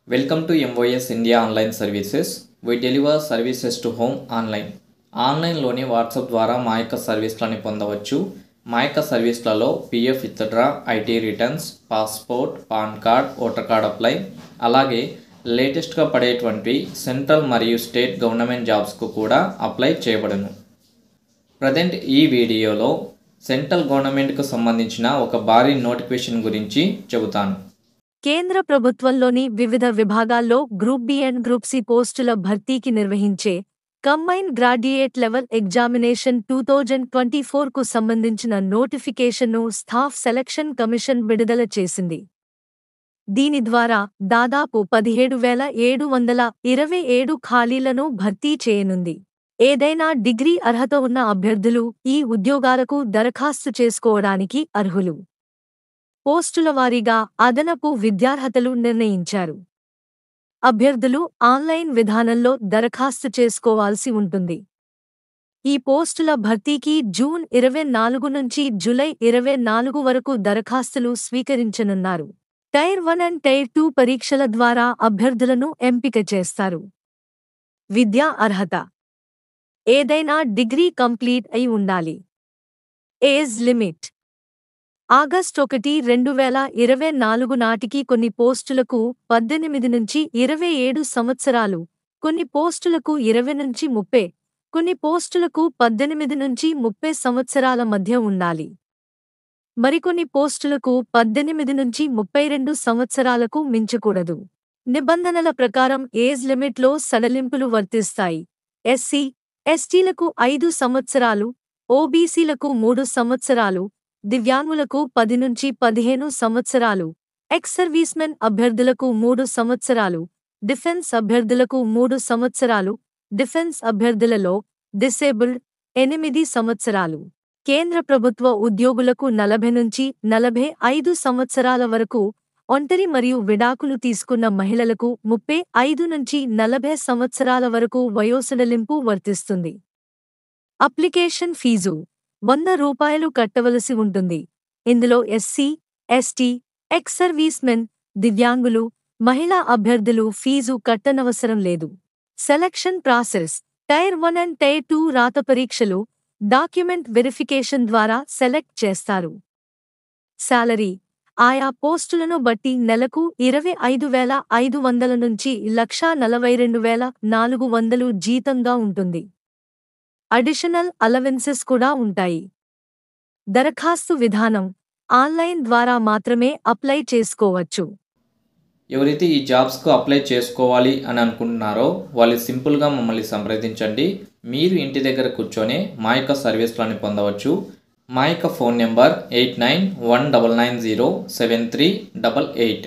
Welcome to MOS India Online Services. We deliver services to home online. ఆన్లైన్లోని WhatsApp ద్వారా మా యొక్క సర్వీస్లని పొందవచ్చు. మా యొక్క సర్వీస్లలో PF withdraw, IT returns, passport, PAN card, voter card apply, అలాగే లేటెస్ట్గా పడేటువంటి సెంట్రల్ మరియు స్టేట్ గవర్నమెంట్ జాబ్స్కు కూడా అప్లై చేయబడును. ప్రజెంట్ ఈ వీడియోలో సెంట్రల్ గవర్నమెంట్కు సంబంధించిన ఒక భారీ నోటిఫికేషన్ గురించి చెబుతాను. కేంద్ర ప్రభుత్వంలోని వివిధ విభాగాల్లో group B and group C పోస్టుల భర్తీకి నిర్వహించే కంబైన్డ్ గ్రాడ్యుయేట్ లెవెల్ ఎగ్జామినేషన్ 2024కు సంబంధించిన నోటిఫికేషన్ను స్టాఫ్ సెలక్షన్ కమిషన్ విడుదల చేసింది. దీని ద్వారా దాదాపు 17,727 ఖాళీలను భర్తీ చేయనుంది. ఏదైనా డిగ్రీ అర్హత ఉన్న అభ్యర్థులు ఈ ఉద్యోగాలకు దరఖాస్తు చేసుకోవడానికి అర్హులు. పోస్టుల వారీగా అదనపు విద్యార్హతలు నిర్ణయించారు. అభ్యర్థులు ఆన్లైన్ విధానంలో దరఖాస్తు చేసుకోవాల్సి ఉంటుంది. ఈ పోస్టుల భర్తీకి జూన్ 24 నుంచి జూలై 24 వరకు దరఖాస్తులు స్వీకరించనున్నారు. టైర్ 1 అండ్ టైర్ 2 పరీక్షల ద్వారా అభ్యర్థులను ఎంపిక చేస్తారు. విద్యా అర్హత ఏదైనా డిగ్రీ కంప్లీట్ అయి ఉండాలి. ఏజ్ లిమిట్ ఆగస్టు 1, 2024 నాటికి కొన్ని పోస్టులకు 18 నుంచి 27 సంవత్సరాలు, కొన్ని పోస్టులకు 20 నుంచి 30, కొన్ని పోస్టులకు 18 నుంచి 30 సంవత్సరాల మధ్య ఉండాలి. మరికొన్ని పోస్టులకు 18 నుంచి 32 సంవత్సరాలకు మించకూడదు. నిబంధనల ప్రకారం ఏజ్ లిమిట్లో సడలింపులు వర్తిస్తాయి. ఎస్సీ, ఎస్టీలకు 5 సంవత్సరాలు, ఓబీసీలకు 3 సంవత్సరాలు, దివ్యాంగులకు 10 నుంచి 15 సంవత్సరాలు, ఎక్స్ సర్వీస్మెన్ అభ్యర్థులకు 3 సంవత్సరాలు, డిఫెన్స్ అభ్యర్థులకు 3 సంవత్సరాలు, డిఫెన్స్ అభ్యర్థులలో డిసేబుల్డ్ 8 సంవత్సరాలు. కేంద్ర ప్రభుత్వ ఉద్యోగులకు 40 నుంచి 45 సంవత్సరాల వరకు, ఒంటరి మరియు విడాకులు తీసుకున్న మహిళలకు 35 నుంచి 40 సంవత్సరాల వరకు వయోసడలింపు వర్తిస్తుంది. అప్లికేషన్ ఫీజు ₹100 కట్టవలసి ఉంటుంది. ఇందులో ఎస్సీ, ఎస్టీ, ఎక్స్ సర్వీస్మెన్, దివ్యాంగులు, మహిళా అభ్యర్థులు ఫీజు కట్టనవసరం లేదు. Selection process tier 1 and tier 2 రాత పరీక్షలు, డాక్యుమెంట్ వెరిఫికేషన్ ద్వారా సెలెక్ట్ చేస్తారు. శాలరీ ఆయా పోస్టులను బట్టి నెలకు 25,500 నుంచి 1,42,400 జీతంగా ఉంటుంది. అడిషనల్ అలవెన్సెస్ కూడా ఉంటాయి. దరఖాస్తు విధానం ఆన్లైన్ ద్వారా మాత్రమే అప్లై చేసుకోవచ్చు. ఎవరైతే ఈ జాబ్స్కు అప్లై చేసుకోవాలి అని అనుకుంటున్నారో వాళ్ళు సింపుల్గా మమ్మల్ని సంప్రదించండి. మీరు ఇంటి దగ్గర కూర్చొని మా యొక్క సర్వీస్లను పొందవచ్చు. మా యొక్క ఫోన్ నెంబర్ 8919907388.